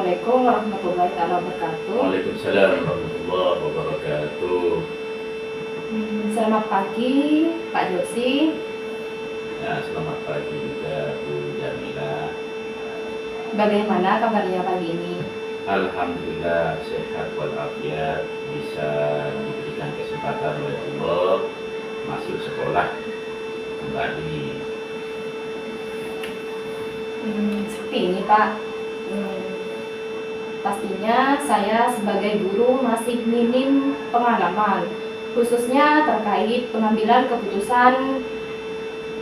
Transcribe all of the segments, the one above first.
Assalamualaikum warahmatullahi wabarakatuh. Waalaikumsalam warahmatullahi wabarakatuh. Selamat pagi Pak Josi. Ya, selamat pagi juga Bu Jamila. Bagaimana kabarnya pagi ini? Alhamdulillah sehat walafiat, bisa diberikan kesempatan oleh Allah masuk sekolah kembali. Seperti ini Pak. Pastinya saya sebagai guru masih minim pengalaman, khususnya terkait pengambilan keputusan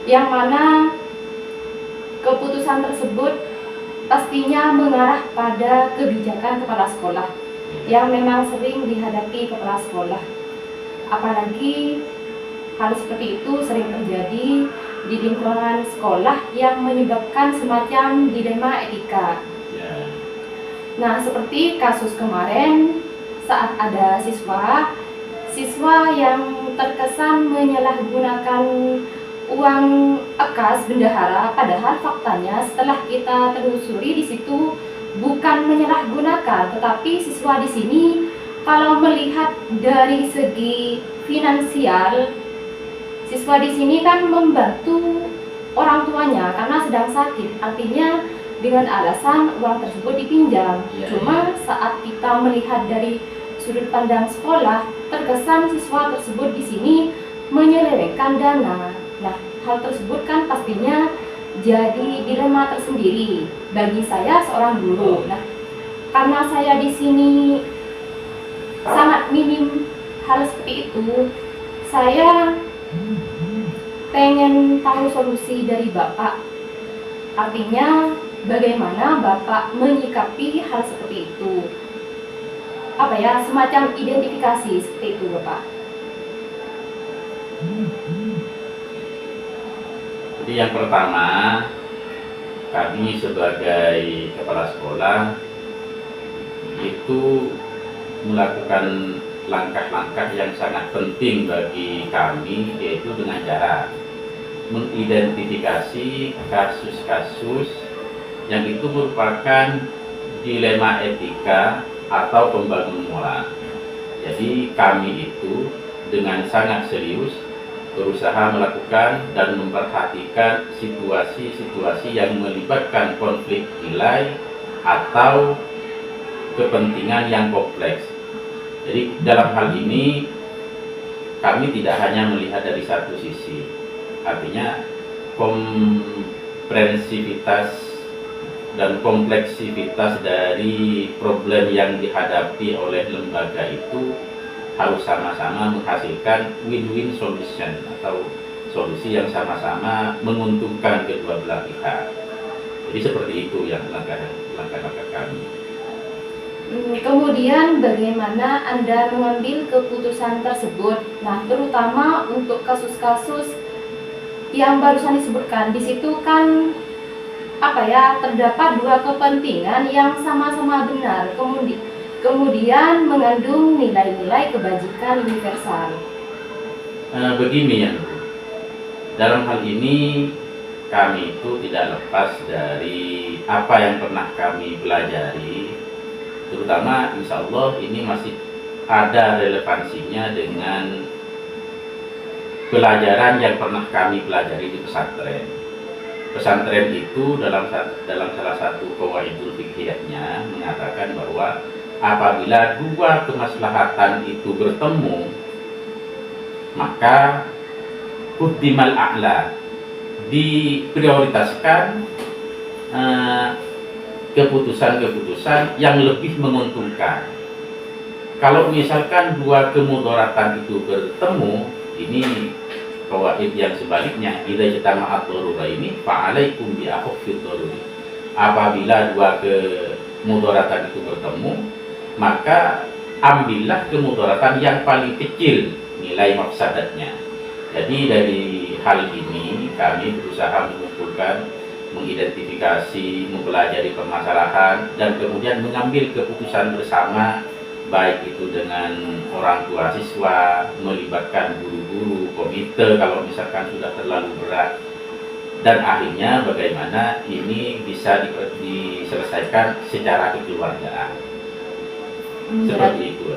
yang mana keputusan tersebut pastinya mengarah pada kebijakan kepala sekolah yang memang sering dihadapi kepala sekolah. Apalagi hal seperti itu sering terjadi di lingkungan sekolah yang menyebabkan semacam dilema etika. Ya. Nah, seperti kasus kemarin saat ada siswa yang terkesan menyalahgunakan uang kas bendahara, padahal faktanya setelah kita telusuri di situ bukan menyalahgunakan, tetapi siswa di sini kalau melihat dari segi finansial, siswa di sini kan membantu orang tuanya karena sedang sakit, artinya dengan alasan uang tersebut dipinjam. Cuma saat kita melihat dari sudut pandang sekolah, terkesan siswa tersebut di sini menyelewengkan dana. Nah, hal tersebut kan pastinya jadi dilema tersendiri bagi saya seorang guru. Nah, karena saya di sini sangat minim hal seperti itu, saya pengen tahu solusi dari Bapak. Artinya bagaimana Bapak menyikapi hal seperti itu? Semacam identifikasi seperti itu Bapak. Jadi yang pertama, kami sebagai kepala sekolah itu melakukan langkah-langkah yang sangat penting bagi kami, yaitu dengan cara mengidentifikasi kasus-kasus yang itu merupakan dilema etika atau pembangunan moral. Jadi kami itu dengan sangat serius berusaha melakukan dan memperhatikan situasi-situasi yang melibatkan konflik nilai atau kepentingan yang kompleks. Jadi dalam hal ini kami tidak hanya melihat dari satu sisi, artinya komprensivitas dan kompleksivitas dari problem yang dihadapi oleh lembaga itu harus sama-sama menghasilkan win-win solution atau solusi yang sama-sama menguntungkan kedua belah pihak. Jadi seperti itu yang langkah-langkah kami. Kemudian bagaimana Anda mengambil keputusan tersebut? Nah, terutama untuk kasus-kasus yang barusan disebutkan, di situ kan terdapat dua kepentingan yang sama-sama benar, kemudian mengandung nilai-nilai kebajikan universal. Begini ya, dalam hal ini kami itu tidak lepas dari apa yang pernah kami pelajari, terutama insya Allah ini masih ada relevansinya dengan pelajaran yang pernah kami pelajari di pesantren. Pesantren itu dalam salah satu qawaidul fiqhiyahnya mengatakan bahwa apabila dua kemaslahatan itu bertemu, maka quddimal a'la, diprioritaskan keputusan-keputusan yang lebih menguntungkan. Kalau misalkan dua kemudaratan itu bertemu, ini qawaid yang sebaliknya, idza jama'at daruraini fa'alaikum bi akhfid daruri. Apabila dua kemudaratan itu bertemu, maka ambillah kemudaratan yang paling kecil nilai mafsadatnya. Jadi dari hal ini kami berusaha mengumpulkan, mengidentifikasi, mempelajari permasalahan, dan kemudian mengambil keputusan bersama, baik itu dengan orang tua siswa, melibatkan guru-guru, komite kalau misalkan sudah terlalu berat, dan akhirnya bagaimana ini bisa diselesaikan secara kekeluargaan. Seperti itu.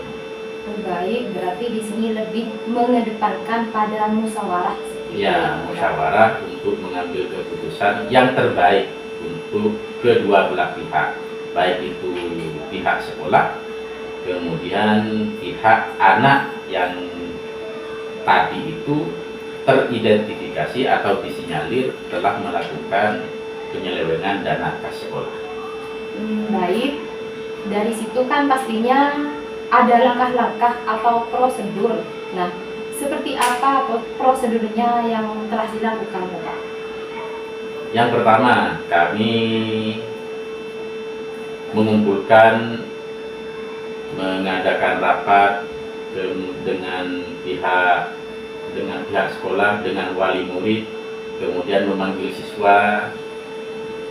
Baik, berarti di sini lebih mengedepankan pada musyawarah. Ya, musyawarah untuk mengambil keputusan yang terbaik untuk kedua belah pihak, baik itu pihak sekolah, kemudian pihak anak yang tadi itu teridentifikasi atau disinyalir telah melakukan penyelewengan dana kas sekolah. Baik, dari situ kan pastinya ada langkah-langkah atau prosedur. Nah, seperti apa prosedurnya yang telah dilakukan, Bapak? Yang pertama, kami mengadakan rapat dengan pihak sekolah, dengan wali murid, kemudian memanggil siswa,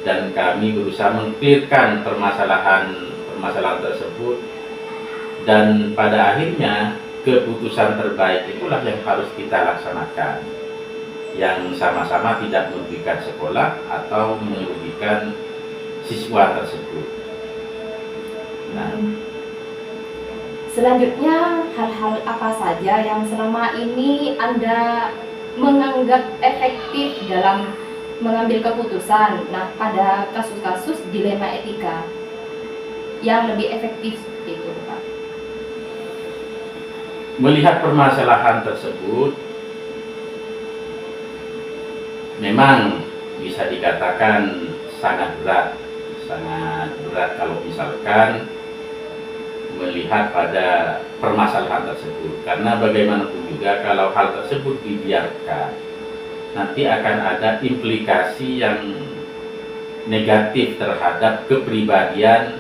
dan kami berusaha mengklirkan permasalahan tersebut, dan pada akhirnya keputusan terbaik itulah yang harus kita laksanakan, yang sama-sama tidak merugikan sekolah atau merugikan siswa tersebut. Nah, selanjutnya hal-hal apa saja yang selama ini Anda menganggap efektif dalam mengambil keputusan? Nah, pada kasus-kasus dilema etika yang lebih efektif itu, Pak. Melihat permasalahan tersebut, memang bisa dikatakan sangat berat kalau misalkan melihat pada permasalahan tersebut, karena bagaimanapun juga kalau hal tersebut dibiarkan, nanti akan ada implikasi yang negatif terhadap kepribadian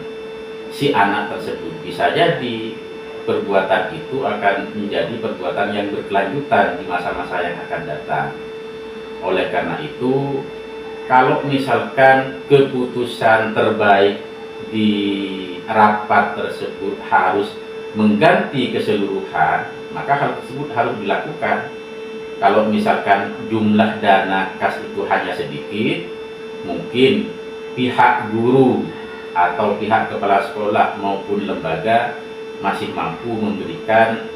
si anak tersebut. Bisa jadi perbuatan itu akan menjadi perbuatan yang berkelanjutan di masa-masa yang akan datang. Oleh karena itu, kalau misalkan keputusan terbaik di rapat tersebut harus mengganti keseluruhan, maka hal tersebut harus dilakukan. Kalau misalkan jumlah dana kas itu hanya sedikit, mungkin pihak guru atau pihak kepala sekolah maupun lembaga masih mampu memberikan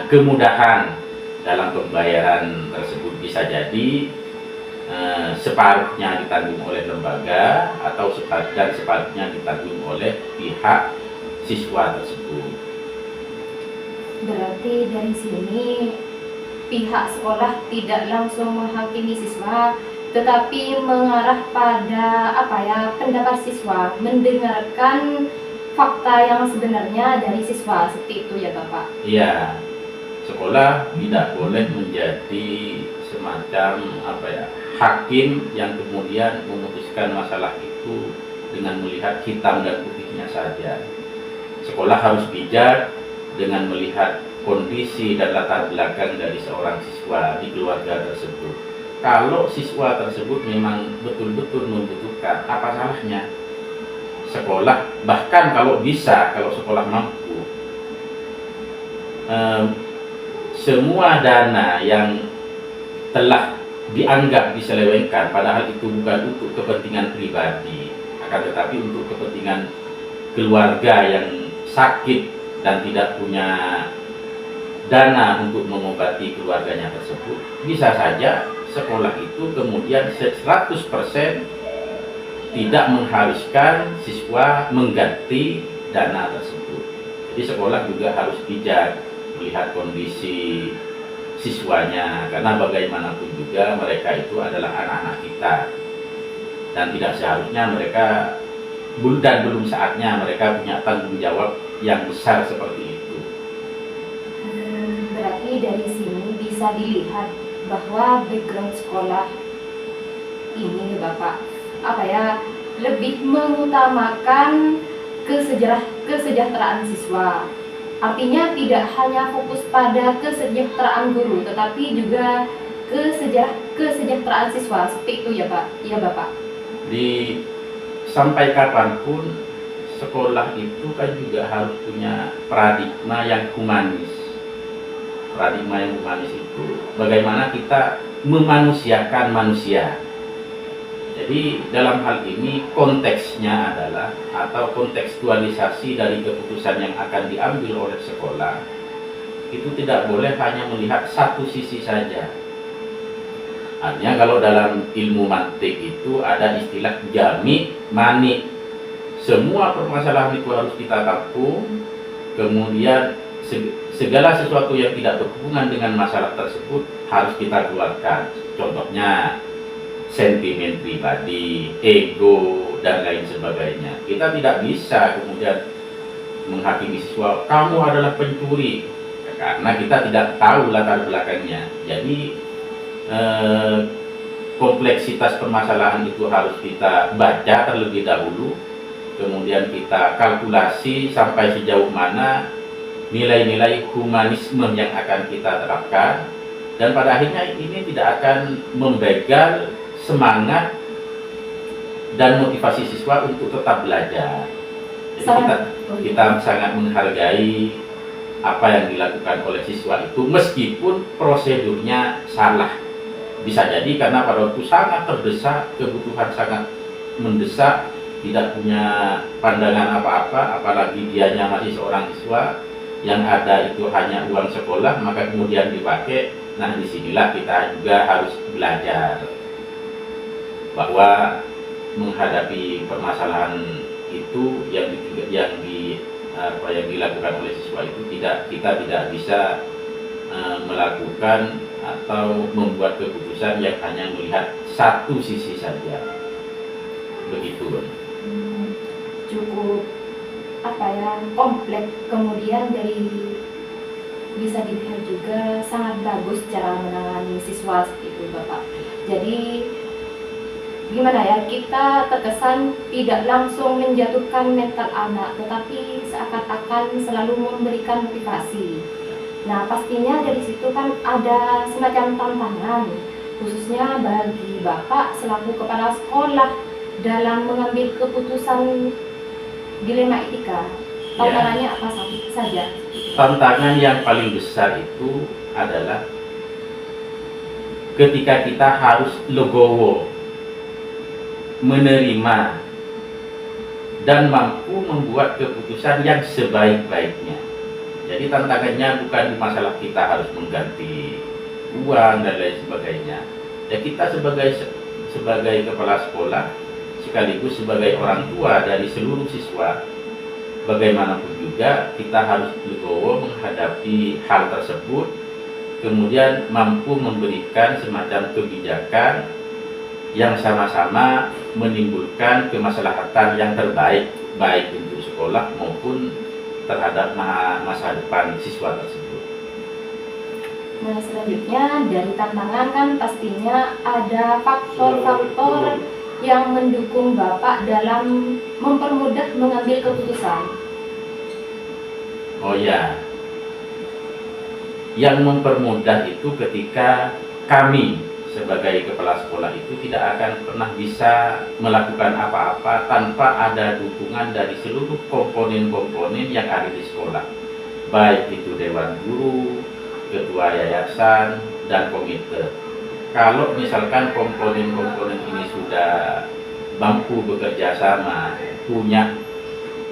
kemudahan dalam pembayaran tersebut. Bisa jadi separuhnya ditanggung oleh lembaga atau separuhnya ditanggung oleh pihak siswa tersebut. Berarti dari sini pihak sekolah tidak langsung menghakimi siswa, tetapi mengarah pada pendapat siswa, mendengarkan fakta yang sebenarnya dari siswa, seperti itu ya Bapak? Iya, sekolah tidak boleh menjadi semacam hakim yang kemudian memutuskan masalah itu dengan melihat hitam dan putihnya saja. Sekolah harus bijak dengan melihat kondisi dan latar belakang dari seorang siswa di keluarga tersebut. Kalau siswa tersebut memang betul-betul membutuhkan, apa salahnya sekolah, bahkan kalau sekolah mampu, semua dana yang telah dianggap diselewengkan, padahal itu bukan untuk kepentingan pribadi, akan tetapi untuk kepentingan keluarga yang sakit dan tidak punya dana untuk mengobati keluarganya tersebut, bisa saja sekolah itu kemudian 100% tidak mengharuskan siswa mengganti dana tersebut. Jadi sekolah juga harus bijak melihat kondisi siswanya, karena bagaimanapun juga mereka itu adalah anak-anak kita, dan tidak seharusnya mereka, dan belum saatnya mereka punya tanggung jawab yang besar seperti itu. Berarti dari sini bisa dilihat bahwa background sekolah ini Bapak lebih mengutamakan kesejahteraan siswa. Artinya tidak hanya fokus pada kesejahteraan guru, tetapi juga kesejahteraan siswa, seperti itu ya Pak? Iya Bapak. Sampai kapanpun sekolah itu kan juga harus punya paradigma yang humanis. Paradigma yang humanis itu bagaimana kita memanusiakan manusia. Jadi dalam hal ini konteksnya adalah atau kontekstualisasi dari keputusan yang akan diambil oleh sekolah itu tidak boleh hanya melihat satu sisi saja. Artinya kalau dalam ilmu mantik itu ada istilah jami mani. Semua permasalahan itu harus kita tampung, kemudian segala sesuatu yang tidak berhubungan dengan masalah tersebut harus kita keluarkan. Contohnya sentimen pribadi, ego, dan lain sebagainya. Kita tidak bisa kemudian menghakimi siswa, kamu adalah pencuri, karena kita tidak tahu latar belakangnya. Jadi kompleksitas permasalahan itu harus kita baca terlebih dahulu, kemudian kita kalkulasi sampai sejauh mana nilai-nilai humanisme yang akan kita terapkan, dan pada akhirnya ini tidak akan membegal semangat dan motivasi siswa untuk tetap belajar. Jadi kita sangat menghargai apa yang dilakukan oleh siswa itu meskipun prosedurnya salah. Bisa jadi karena pada waktu sangat terdesak, kebutuhan sangat mendesak, tidak punya pandangan apa-apa, apalagi dianya masih seorang siswa, yang ada itu hanya uang sekolah, maka kemudian dipakai. Nah, disinilah kita juga harus belajar bahwa menghadapi permasalahan itu yang dilakukan oleh siswa itu kita tidak bisa melakukan atau membuat keputusan yang hanya melihat satu sisi saja. Begitu. Cukup kompleks, kemudian bisa dilihat juga sangat bagus cara menangani siswa itu Bapak. Jadi gimana ya, kita terkesan tidak langsung menjatuhkan mental anak, tetapi seakan-akan selalu memberikan motivasi. Nah, pastinya dari situ kan ada semacam tantangan, khususnya bagi Bapak selaku kepala sekolah dalam mengambil keputusan dilema etika. Tantangannya apa saja? Tantangan yang paling besar itu adalah ketika kita harus legowo, menerima dan mampu membuat keputusan yang sebaik-baiknya. Jadi tantangannya bukan di masalah kita harus mengganti uang dan lain sebagainya. Ya, kita sebagai kepala sekolah sekaligus sebagai orang tua dari seluruh siswa, bagaimanapun juga kita harus legowo menghadapi hal tersebut, kemudian mampu memberikan semacam kebijakan yang sama-sama menimbulkan kemaslahatan yang terbaik, baik untuk sekolah maupun terhadap masa depan siswa tersebut. Nah, selanjutnya dari tantangan kan pastinya ada faktor-faktor yang mendukung Bapak dalam mempermudah mengambil keputusan. Oh ya, yang mempermudah itu ketika kami sebagai kepala sekolah itu tidak akan pernah bisa melakukan apa-apa tanpa ada dukungan dari seluruh komponen-komponen yang ada di sekolah, baik itu dewan guru, ketua yayasan, dan komite. Kalau misalkan komponen-komponen ini sudah mampu bekerja sama, punya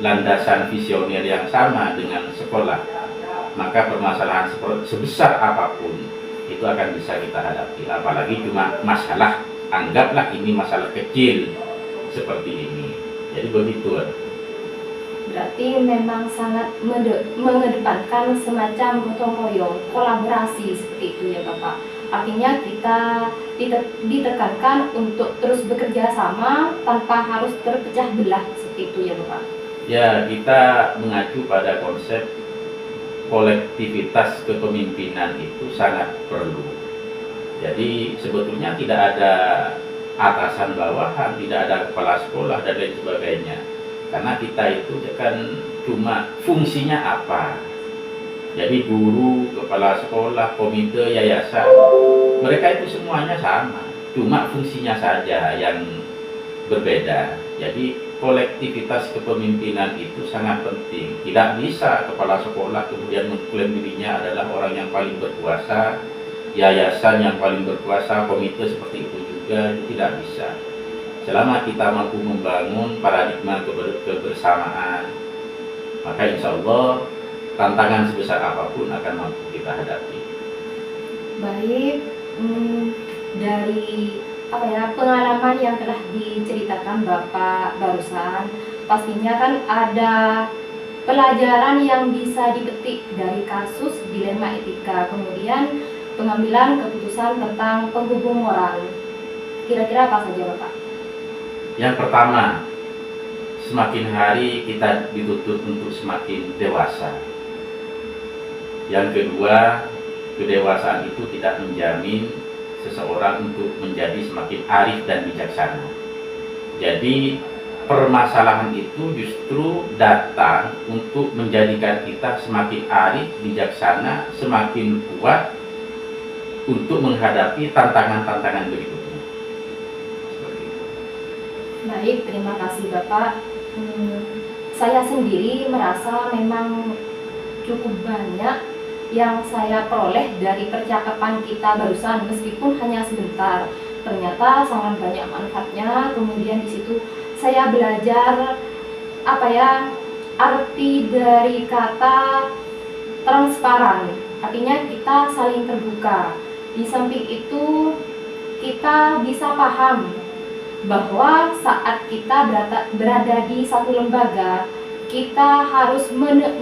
landasan visioner yang sama dengan sekolah, maka permasalahan sebesar apapun itu akan bisa kita hadapi. Apalagi cuma masalah, anggaplah ini masalah kecil seperti ini. Jadi begitu. Berarti memang sangat mengedepankan semacam gotong royong, kolaborasi seperti itu ya Bapak. Artinya kita ditekankan untuk terus bekerja sama tanpa harus terpecah belah seperti itu ya Bapak. Ya, kita mengacu pada konsep kolektivitas kepemimpinan itu sangat perlu. Jadi sebetulnya tidak ada atasan bawahan, tidak ada kepala sekolah dan lain sebagainya. Karena kita itu kan cuma fungsinya apa. Jadi guru, kepala sekolah, komite, yayasan, mereka itu semuanya sama. Cuma fungsinya saja yang berbeda. Jadi kolektivitas kepemimpinan itu sangat penting. Tidak bisa kepala sekolah kemudian mengklaim dirinya adalah orang yang paling berkuasa, yayasan yang paling berkuasa, komite seperti itu juga tidak bisa. selama kita mampu membangun paradigma kebersamaan, maka insya Allah tantangan sebesar apapun akan mampu kita hadapi. Baik, dari pengalaman yang telah diceritakan Bapak barusan, pastinya kan ada pelajaran yang bisa dipetik dari kasus dilema etika, kemudian pengambilan keputusan tentang penghubung moral. Kira-kira apa saja Bapak? Yang pertama, semakin hari kita dituntut untuk semakin dewasa. Yang kedua, kedewasaan itu tidak menjamin seseorang untuk menjadi semakin arif dan bijaksana. Jadi permasalahan itu justru datang untuk menjadikan kita semakin arif, bijaksana, semakin kuat untuk menghadapi tantangan-tantangan berikutnya. Baik, terima kasih Bapak. Saya sendiri merasa memang cukup banyak yang saya peroleh dari percakapan kita barusan, meskipun hanya sebentar. Ternyata sangat banyak manfaatnya. Kemudian di situ saya belajar arti dari kata transparan. Artinya kita saling terbuka. Di samping itu kita bisa paham bahwa saat kita berada di satu lembaga, kita harus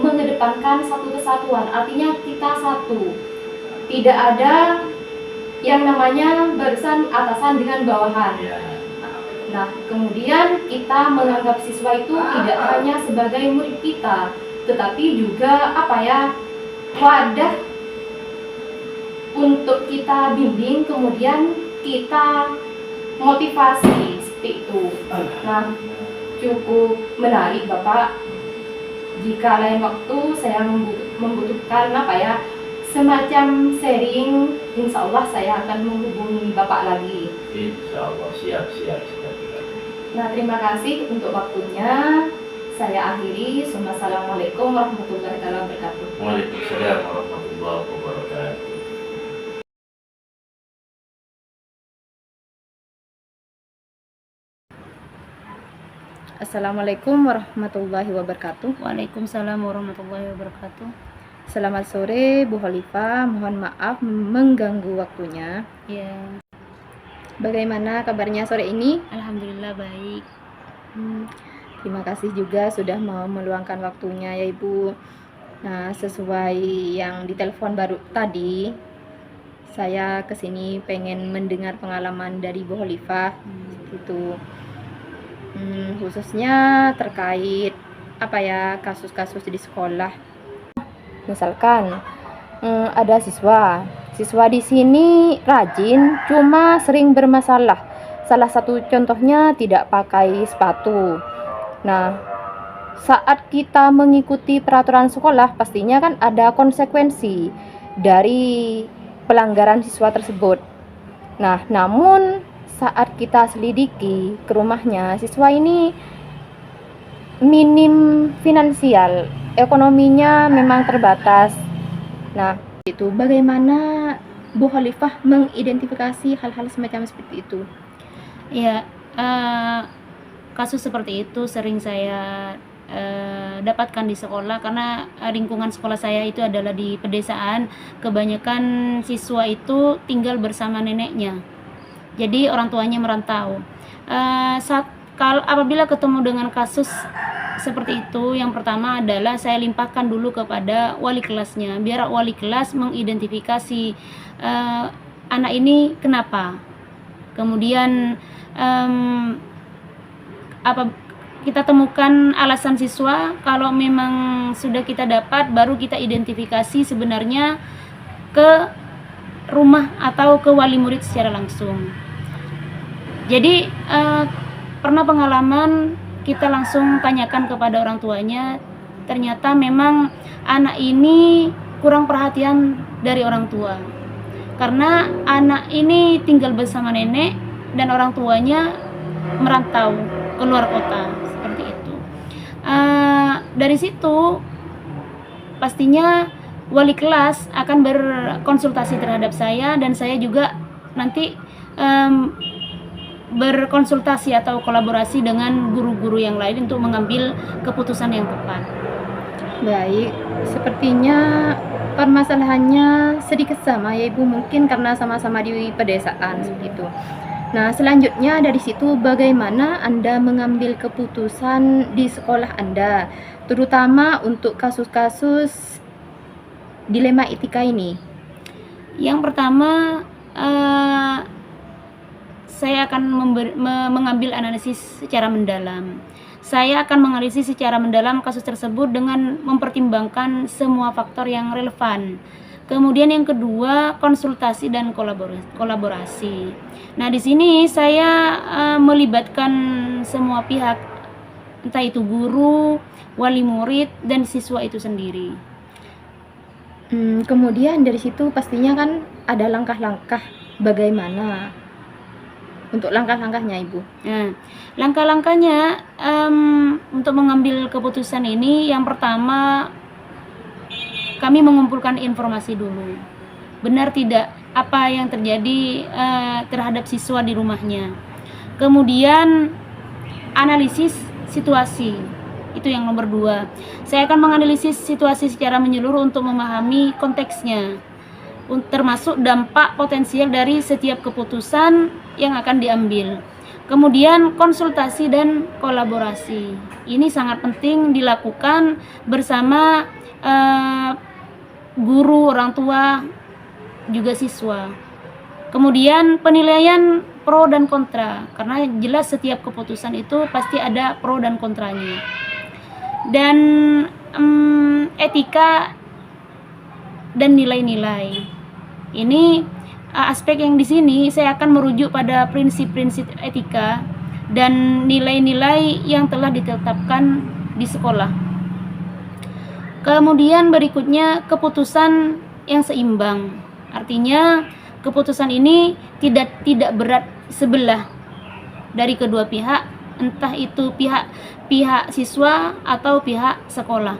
mengedepankan satu kesatuan. Artinya kita satu, tidak ada yang namanya barisan atasan dengan bawahan. Nah, kemudian kita menganggap siswa itu tidak hanya sebagai murid kita, tetapi juga wadah untuk kita bimbing, kemudian kita motivasi seperti itu. Nah, cukup menarik Bapak. Jika lain waktu saya membutuhkan semacam sharing, insya Allah saya akan menghubungi Bapak lagi. Insya Allah, siap. Nah, terima kasih untuk waktunya. Saya akhiri. Assalamualaikum warahmatullahi wabarakatuh. Waalaikumsalam warahmatullahi wabarakatuh. Assalamualaikum warahmatullahi wabarakatuh. Waalaikumsalam warahmatullahi wabarakatuh. Selamat sore Bu Khalifah, mohon maaf mengganggu waktunya. Ya, Bagaimana kabarnya sore ini? alhamdulillah baik. Terima kasih juga sudah mau meluangkan waktunya ya Ibu. Nah, sesuai yang ditelepon baru tadi, saya kesini pengen mendengar pengalaman dari Bu Khalifah itu. Khususnya terkait kasus-kasus di sekolah. Misalkan ada siswa di sini rajin, cuma sering bermasalah. Salah satu contohnya tidak pakai sepatu. Nah, saat kita mengikuti peraturan sekolah, pastinya kan ada konsekuensi dari pelanggaran siswa tersebut. Nah, namun saat kita selidiki ke rumahnya, siswa ini minim finansial, ekonominya memang terbatas. Nah, itu bagaimana Bu Khalifah mengidentifikasi hal-hal semacam seperti itu? Ya, kasus seperti itu sering saya dapatkan di sekolah, karena lingkungan sekolah saya itu adalah di pedesaan. Kebanyakan siswa itu tinggal bersama neneknya, jadi orang tuanya merantau. Apabila ketemu dengan kasus seperti itu, yang pertama adalah saya limpahkan dulu kepada wali kelasnya, biar wali kelas mengidentifikasi anak ini kenapa. Kemudian kita temukan alasan siswa. Kalau memang sudah kita dapat, baru kita identifikasi sebenarnya ke rumah atau ke wali murid secara langsung. Jadi pernah pengalaman kita langsung tanyakan kepada orang tuanya, ternyata memang anak ini kurang perhatian dari orang tua, karena anak ini tinggal bersama nenek dan orang tuanya merantau keluar kota, seperti itu. Dari situ pastinya wali kelas akan berkonsultasi terhadap saya, dan saya juga nanti berkonsultasi atau kolaborasi dengan guru-guru yang lain untuk mengambil keputusan yang tepat. Baik, sepertinya permasalahannya sedikit sama ya Ibu, mungkin karena sama-sama di pedesaan seperti itu. Nah, selanjutnya dari situ bagaimana Anda mengambil keputusan di sekolah Anda, terutama untuk kasus-kasus dilema etika ini? Yang pertama, saya akan mengambil analisis secara mendalam. Saya akan menganalisis secara mendalam kasus tersebut dengan mempertimbangkan semua faktor yang relevan. Kemudian yang kedua, konsultasi dan kolaborasi. Nah, di sini saya melibatkan semua pihak, entah itu guru, wali murid, dan siswa itu sendiri. Kemudian dari situ pastinya kan ada langkah-langkah bagaimana untuk langkah-langkahnya Ibu. Nah, langkah-langkahnya untuk mengambil keputusan ini, yang pertama kami mengumpulkan informasi dulu. Benar tidak apa yang terjadi terhadap siswa di rumahnya. Kemudian analisis situasi. Itu yang nomor 2. Saya akan menganalisis situasi secara menyeluruh untuk memahami konteksnya, termasuk dampak potensial dari setiap keputusan yang akan diambil. Kemudian konsultasi dan kolaborasi. Ini sangat penting dilakukan bersama guru, orang tua, juga siswa. Kemudian penilaian pro dan kontra, karena jelas setiap keputusan itu pasti ada pro dan kontranya. Dan etika dan nilai-nilai. Ini aspek yang di sini saya akan merujuk pada prinsip-prinsip etika dan nilai-nilai yang telah ditetapkan di sekolah. Kemudian berikutnya keputusan yang seimbang. Artinya keputusan ini tidak berat sebelah dari kedua pihak, entah itu pihak siswa atau pihak sekolah.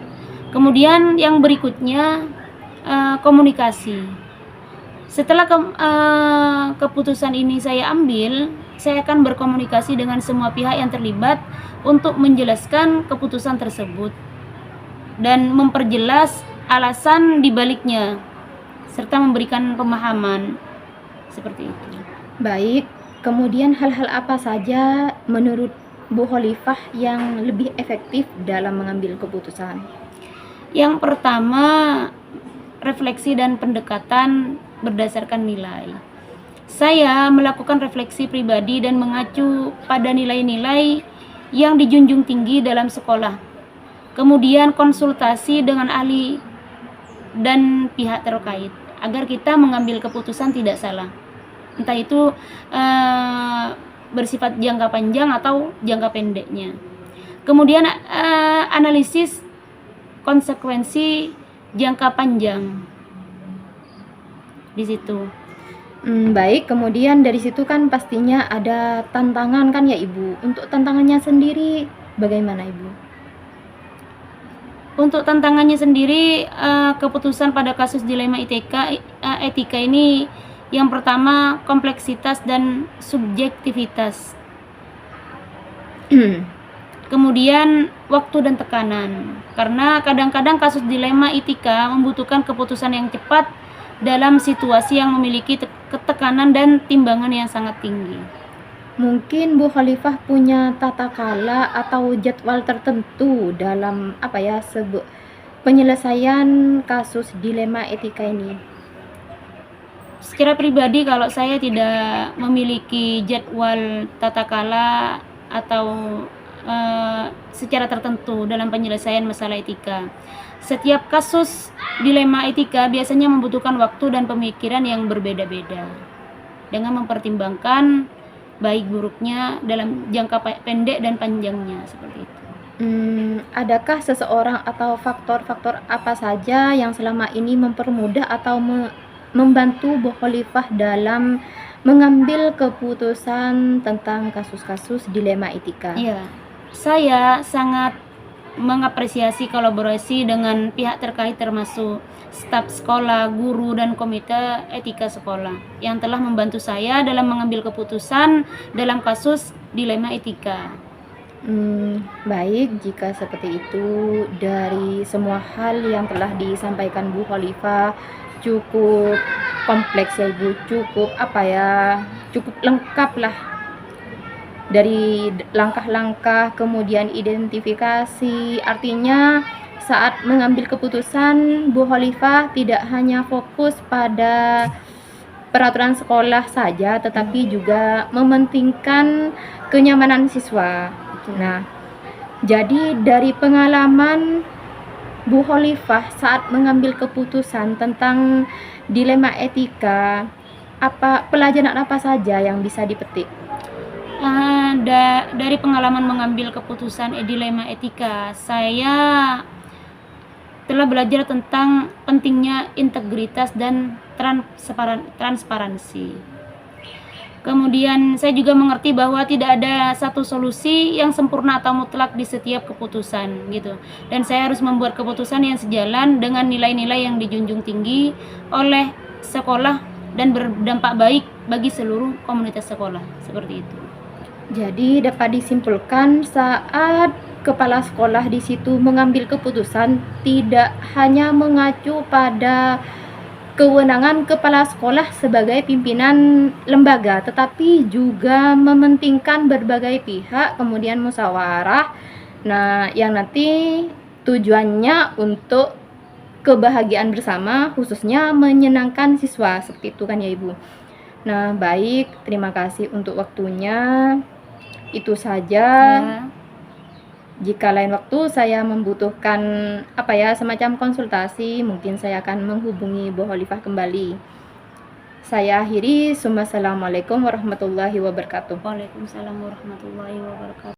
Kemudian yang berikutnya komunikasi. Setelah keputusan ini saya ambil, saya akan berkomunikasi dengan semua pihak yang terlibat untuk menjelaskan keputusan tersebut dan memperjelas alasan dibaliknya serta memberikan pemahaman seperti itu. Baik, kemudian hal-hal apa saja menurut Bu Khalifah yang lebih efektif dalam mengambil keputusan? Yang pertama, refleksi dan pendekatan berdasarkan nilai. Saya melakukan refleksi pribadi dan mengacu pada nilai-nilai yang dijunjung tinggi dalam sekolah. Kemudian konsultasi dengan ahli dan pihak terkait agar kita mengambil keputusan tidak salah. Entah itu bersifat jangka panjang atau jangka pendeknya. Kemudian analisis konsekuensi jangka panjang di situ. Baik, kemudian dari situ kan pastinya ada tantangan kan ya Ibu. Untuk tantangannya sendiri bagaimana Ibu? Untuk tantangannya sendiri, keputusan pada kasus dilema etika ini, yang pertama kompleksitas dan subjektivitas. Kemudian waktu dan tekanan, karena kadang-kadang kasus dilema etika membutuhkan keputusan yang cepat dalam situasi yang memiliki tekanan dan timbangan yang sangat tinggi. Mungkin Bu Khalifah punya tata kala atau jadwal tertentu dalam penyelesaian kasus dilema etika ini. Secara pribadi, kalau saya tidak memiliki jadwal tata kala atau secara tertentu dalam penyelesaian masalah etika. Setiap kasus dilema etika biasanya membutuhkan waktu dan pemikiran yang berbeda-beda dengan mempertimbangkan baik buruknya dalam jangka pendek dan panjangnya, seperti itu. Adakah seseorang atau faktor-faktor apa saja yang selama ini mempermudah atau membantu Bu Khalifah dalam mengambil keputusan tentang kasus-kasus dilema etika? Iya, saya sangat mengapresiasi kolaborasi dengan pihak terkait termasuk staf sekolah, guru, dan komite etika sekolah yang telah membantu saya dalam mengambil keputusan dalam kasus dilema etika. Baik, jika seperti itu dari semua hal yang telah disampaikan Bu Khalifah cukup kompleks ya Ibu, cukup lengkap lah dari langkah-langkah kemudian identifikasi. Artinya saat mengambil keputusan Bu Khalifah tidak hanya fokus pada peraturan sekolah saja tetapi juga mementingkan kenyamanan siswa. Nah, jadi dari pengalaman Bu Khalifah saat mengambil keputusan tentang dilema etika, pelajaran apa saja yang bisa dipetik? Dari pengalaman mengambil keputusan dilema etika, saya telah belajar tentang pentingnya integritas dan transparansi. Kemudian saya juga mengerti bahwa tidak ada satu solusi yang sempurna atau mutlak di setiap keputusan gitu. Dan saya harus membuat keputusan yang sejalan dengan nilai-nilai yang dijunjung tinggi oleh sekolah dan berdampak baik bagi seluruh komunitas sekolah. Seperti itu. Jadi dapat disimpulkan saat kepala sekolah di situ mengambil keputusan tidak hanya mengacu pada kewenangan kepala sekolah sebagai pimpinan lembaga, tetapi juga mementingkan berbagai pihak, kemudian musyawarah. Nah, yang nanti tujuannya untuk kebahagiaan bersama, khususnya menyenangkan siswa, seperti itu kan ya Ibu. Nah, baik, terima kasih untuk waktunya. Itu saja. Ya. Jika lain waktu saya membutuhkan semacam konsultasi, mungkin saya akan menghubungi Bu Khalifah kembali. Saya akhiri. Assalamualaikum warahmatullahi wabarakatuh. Waalaikumsalam warahmatullahi wabarakatuh.